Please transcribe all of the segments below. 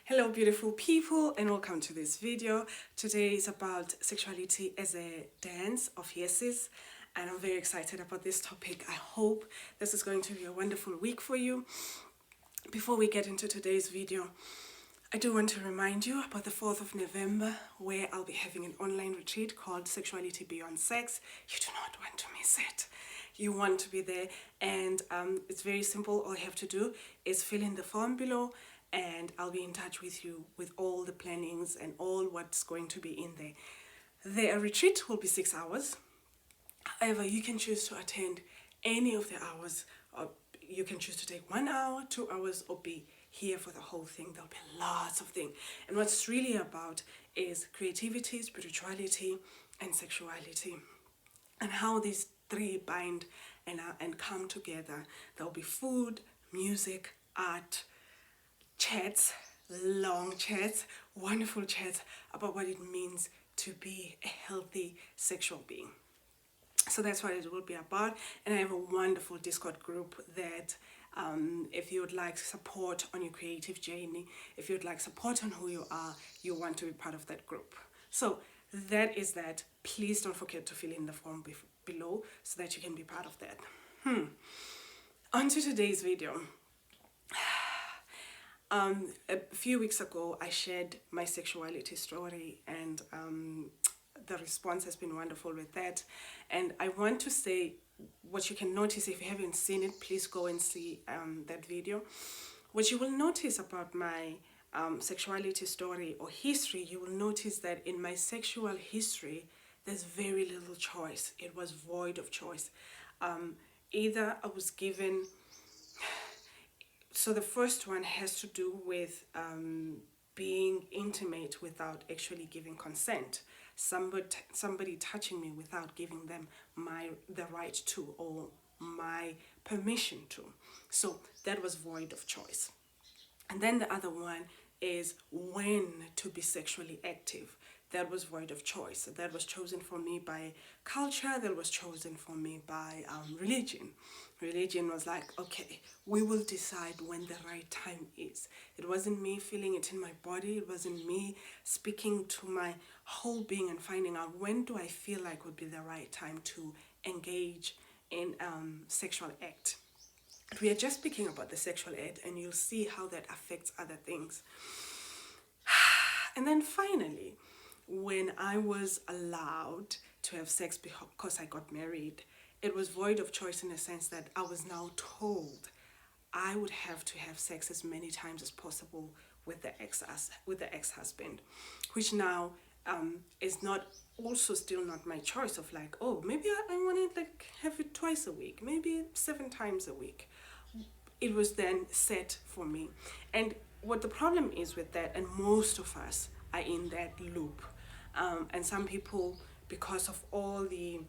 Hello beautiful people and welcome to this video. Today is about sexuality as a dance of yeses, and I'm very excited about this topic. I hope this is going to be a wonderful week for you. Before we get into today's video, I do want to remind you about the 4th of November where I'll be having an online retreat called Sexuality Beyond Sex. You do not want to miss it. You want to be there, and it's very simple. All you have to do is fill in the form below and I'll be in touch with you with all the plannings and all what's going to be in there. The retreat will be 6 hours. However, you can choose to attend any of the hours, or you can choose to take 1 hour, 2 hours, or be here for the whole thing. There'll be lots of things. And what's it's really about is creativity, spirituality, and sexuality, and how these three bind and come together. There'll be food, music, art, chats, long chats, wonderful chats about what it means to be a healthy sexual being. So that's what it will be about. And I have a wonderful Discord group that if you would like support on your creative journey, if you'd like support on who you are, you want to be part of that group. So that is that. Please don't forget to fill in the form below so that you can be part of that. On to today's video. A few weeks ago, I shared my sexuality story, and the response has been wonderful with that. And I want to say what you can notice. If you haven't seen it, please go and see that video. What you will notice about my sexuality story or history, you will notice that in my sexual history, there's very little choice. It was void of choice. Either I was given... So the first one has to do with being intimate without actually giving consent. Somebody touching me without giving them the right to, or my permission to. So that was void of choice. And then the other one is when to be sexually active. That was void of choice. That was chosen for me by culture. That was chosen for me by religion. Religion was like, okay, we will decide when the right time is. It wasn't me feeling it in my body. It wasn't me speaking to my whole being and finding out when do I feel like would be the right time to engage in sexual act. We are just speaking about the sexual act, and you'll see how that affects other things. And then finally, when I was allowed to have sex because I got married, it was void of choice in the sense that I was now told I would have to have sex as many times as possible with the ex-husband, which now is not also still not my choice of like, oh, maybe I want to like have it twice a week, maybe 7 times a week. It was then set for me. And what the problem is with that, and most of us are in that loop, and some people, because of all the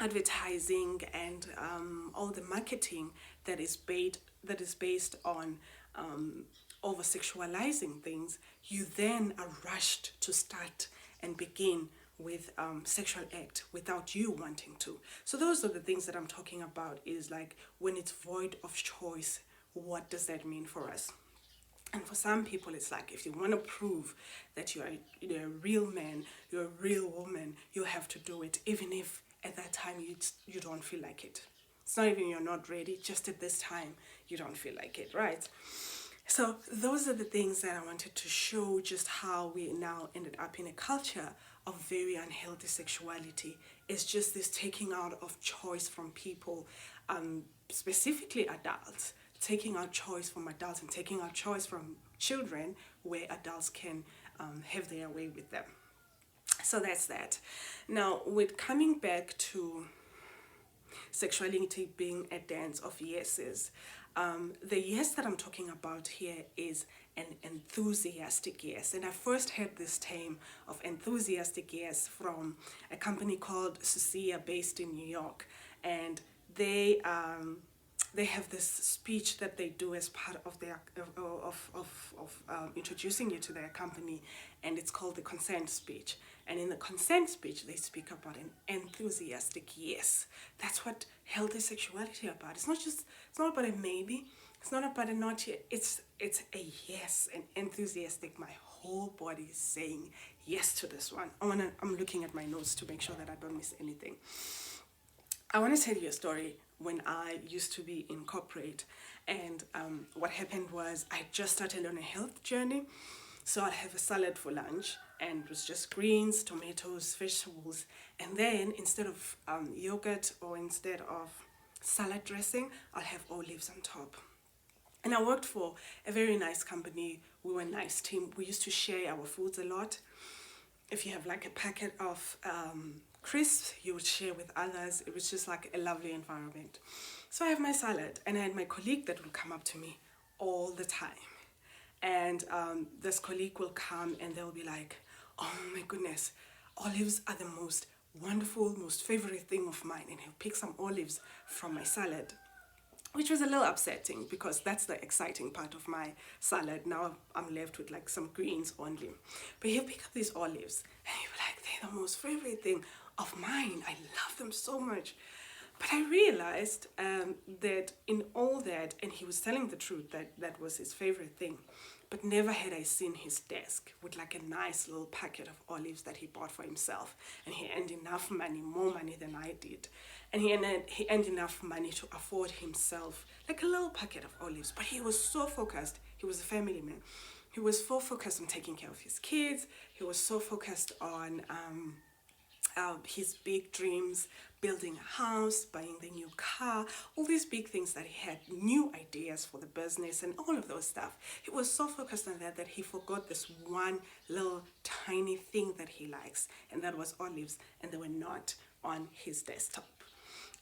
advertising and all the marketing that is based on over sexualizing things, you then are rushed to start and begin with sexual act without you wanting to. So those are the things that I'm talking about, is like when it's void of choice, what does that mean for us? And for some people, it's like, if you want to prove that you're a real man, you're a real woman, you have to do it, even if at that time you don't feel like it. It's not even you're not ready, just at this time you don't feel like it, right? So those are the things that I wanted to show, just how we now ended up in a culture of very unhealthy sexuality. It's just this taking out of choice from people, specifically adults, taking out choice from adults and taking out choice from children, where adults can have their way with them. So that's that. Now, with coming back to sexuality being a dance of yeses, the yes that I'm talking about here is an enthusiastic yes. And I first heard this term of enthusiastic yes from a company called Susia, based in New York. And they have this speech that they do as part of their introducing you to their company, and it's called the consent speech. And in the consent speech, they speak about an enthusiastic yes. That's what healthy sexuality is about. It's not about a maybe. It's not about a not yet. It's a yes, an enthusiastic. My whole body is saying yes to this one. I'm looking at my notes to make sure that I don't miss anything. I want to tell you a story when I used to be in corporate, and what happened was I just started on a health journey. So I'd have a salad for lunch, and it was just greens, tomatoes, vegetables, and then instead of yogurt or instead of salad dressing, I'll have olives on top. And I worked for a very nice company. We were a nice team. We used to share our foods a lot. If you have like a packet of crisps, you would share with others. It was just like a lovely environment. So I have my salad, and I had my colleague that would come up to me all the time. And this colleague will come and they'll be like, oh my goodness, olives are the most wonderful, most favorite thing of mine. And he'll pick some olives from my salad, which was a little upsetting because that's the exciting part of my salad. Now I'm left with like some greens only. But he'll pick up these olives and he'll be like, they're the most favorite thing of mine. I love them so much. But I realized that in all that, and he was telling the truth, that that was his favorite thing. But never had I seen his desk with like a nice little packet of olives that he bought for himself. And he earned enough money, more money than I did. And he earned enough money to afford himself like a little packet of olives. But he was so focused. He was a family man. He was so focused on taking care of his kids. He was so focused on his big dreams, building a house, buying the new car, all these big things that he had, new ideas for the business and all of those stuff. He was so focused on that that he forgot this one little tiny thing that he likes, and that was olives, and they were not on his desktop.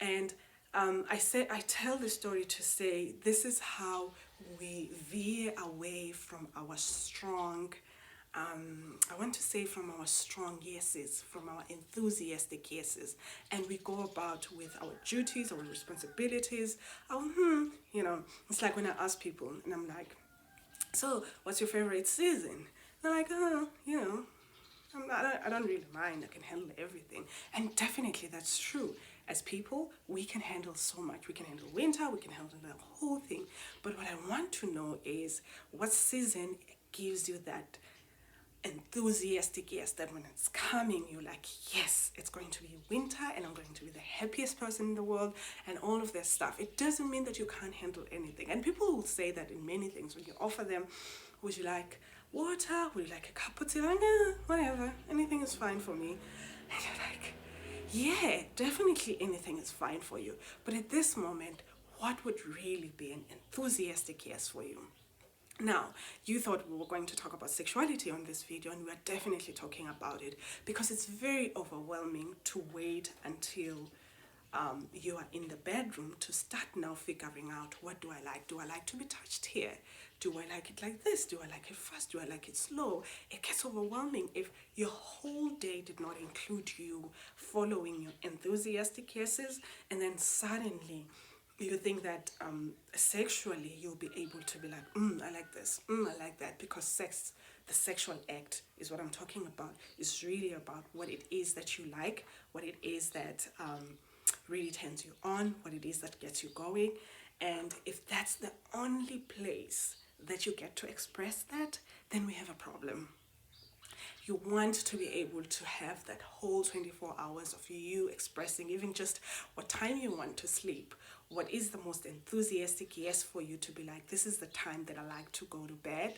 And I tell the story to say this is how we veer away from our strong I want to say from our strong yeses, from our enthusiastic yeses, and we go about with our duties, our responsibilities, our it's like when I ask people and I'm like, so what's your favorite season? They're like, oh, I don't really mind. I can handle everything. And definitely that's true. As people, we can handle so much. We can handle winter, we can handle the whole thing. But what I want to know is what season gives you that enthusiastic yes, that when it's coming you're like, yes, it's going to be winter and I'm going to be the happiest person in the world and all of that stuff. It doesn't mean that you can't handle anything, and people will say that in many things. When you offer them, would you like water, would you like a cup of tea, like, whatever, anything is fine for me. And you're like, yeah, definitely anything is fine for you, but at this moment, what would really be an enthusiastic yes for you? Now, you thought we were going to talk about sexuality on this video, and we are definitely talking about it because it's very overwhelming to wait until you are in the bedroom to start now figuring out, what do I like? Do I like to be touched here? Do I like it like this? Do I like it fast? Do I like it slow? It gets overwhelming if your whole day did not include you following your enthusiastic yeses, and then suddenly you think that sexually you'll be able to be like, I like this, I like that, because sex, the sexual act is what I'm talking about. It's really about what it is that you like, what it is that really turns you on, what it is that gets you going. And if that's the only place that you get to express that, then we have a problem. You want to be able to have that whole 24 hours of you expressing even just what time you want to sleep, what is the most enthusiastic yes for you to be like, this is the time that I like to go to bed,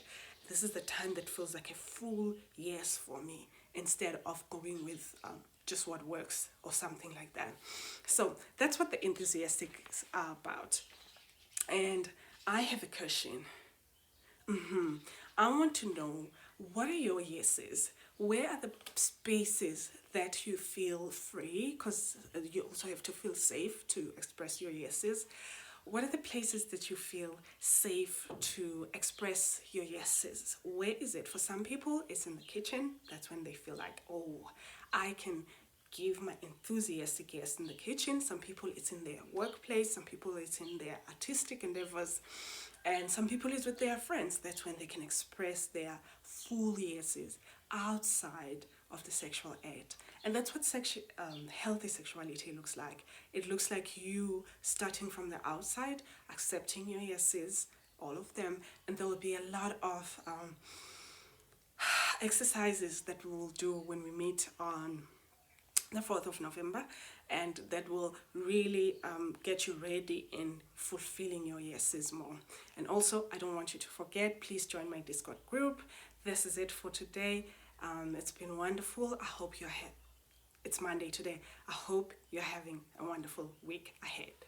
this is the time that feels like a full yes for me, instead of going with just what works or something like that. So that's what the enthusiastic is about. And I have a question. I want to know, what are your yeses? Where are the spaces that you feel free? Because you also have to feel safe to express your yeses. What are the places that you feel safe to express your yeses? Where is it? For some people, it's in the kitchen. That's when they feel like, oh, I can give my enthusiastic yes in the kitchen. Some people, it's in their workplace. Some people, it's in their artistic endeavors. And some people, it's with their friends. That's when they can express their full yeses outside of the sexual act. And that's what healthy sexuality looks like. It looks like you starting from the outside, accepting your yeses, all of them, and there will be a lot of exercises that we will do when we meet on the 4th of November, and that will really get you ready in fulfilling your yeses more. And also, I don't want you to forget, please join my Discord group. This is it for today. It's been wonderful. I hope it's Monday today. I hope you're having a wonderful week ahead.